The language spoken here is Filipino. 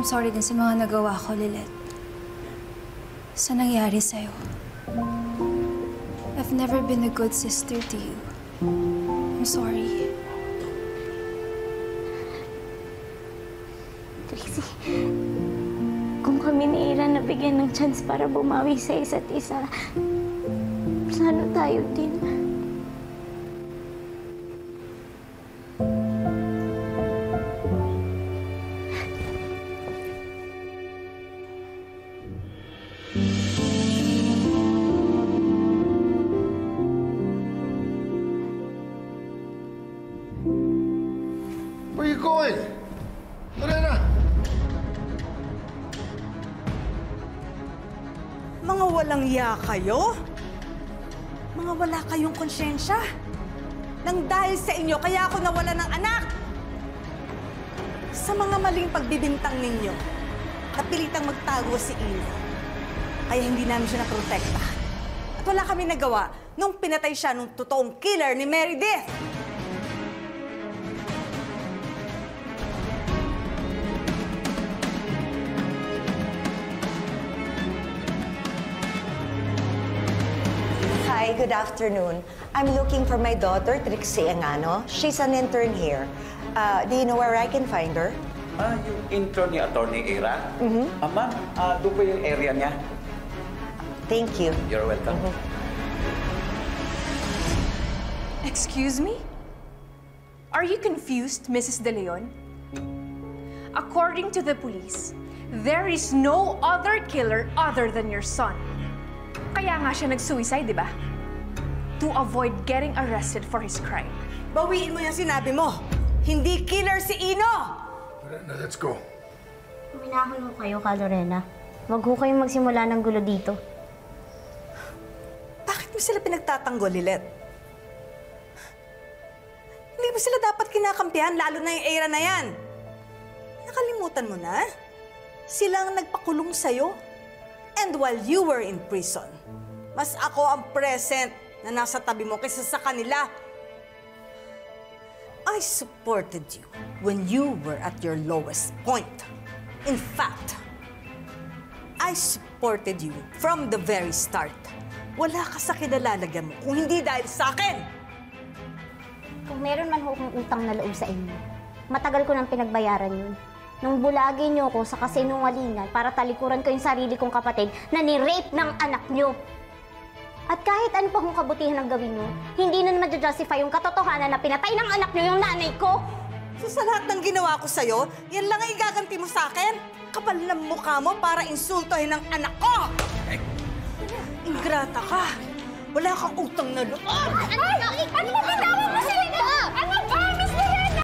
I'm sorry din sa mga nagawa ko, Lilet. Sa nangyari sa'yo. I've never been a good sister to you. I'm sorry. Tracy, kung kami ni Ira nabigyan ng chance para bumawi sa isa't isa, plano tayo din. Where are you going? Lorena! Mga walang iya kayo? Mga wala kayong konsyensya? Nang dahil sa inyo, kaya ako nawala ng anak! Sa mga maling pagbibintang ninyo, napilitang magtago si Ina. Kaya hindi namin siya naprotekta. At wala kami nagawa nung pinatay siya nung totoong killer ni Meredith! Hi, good afternoon. I'm looking for my daughter, Trixie Engano. She's an intern here. Do you know where I can find her? Yung intern ni Attorney Ira? Ma'am, doon po yung area niya. Thank you. You're welcome. Excuse me? Are you confused, Mrs. De Leon? According to the police, there is no other killer other than your son. Kaya nga siya nag-suicide, di ba? To avoid getting arrested for his crime. Bawiin mo yung sinabi mo! Hindi killer si Ino! Lorena, let's go. Minahon mo kayo, Lorena. Huwag ho kayong magsimula ng gulo dito. Bakit mo sila pinagtatanggol, Lilet? Hindi mo sila dapat kinakampihan, lalo na yung era na yan. Nakalimutan mo na? Sila ang nagpakulong sa'yo. And while you were in prison, mas ako ang present na nasa tabi mo kaysa sa kanila. I supported you when you were at your lowest point. In fact, I supported you from the very start. Wala ka sa kinalalagyan mo kung hindi dahil sa akin. Kung meron man ho akong utang na loob sa inyo, matagal ko nang pinagbayaran yun. Nung bulagin niyo ko sa kasinungalingan para talikuran ko yung sarili kong kapatid na ni-rape ng anak niyo. At kahit ano pa kung kabutihan ang gawin niyo, hindi na ma-justify yung katotohanan na pinatay ng anak niyo yung nanay ko. So sa lahat ng ginawa ko sa'yo, yan lang ang igaganti mo sa akin? Kapal ng mukha mo para insultohin ng anak ko! Ingrata ka! Wala kang utang na loob!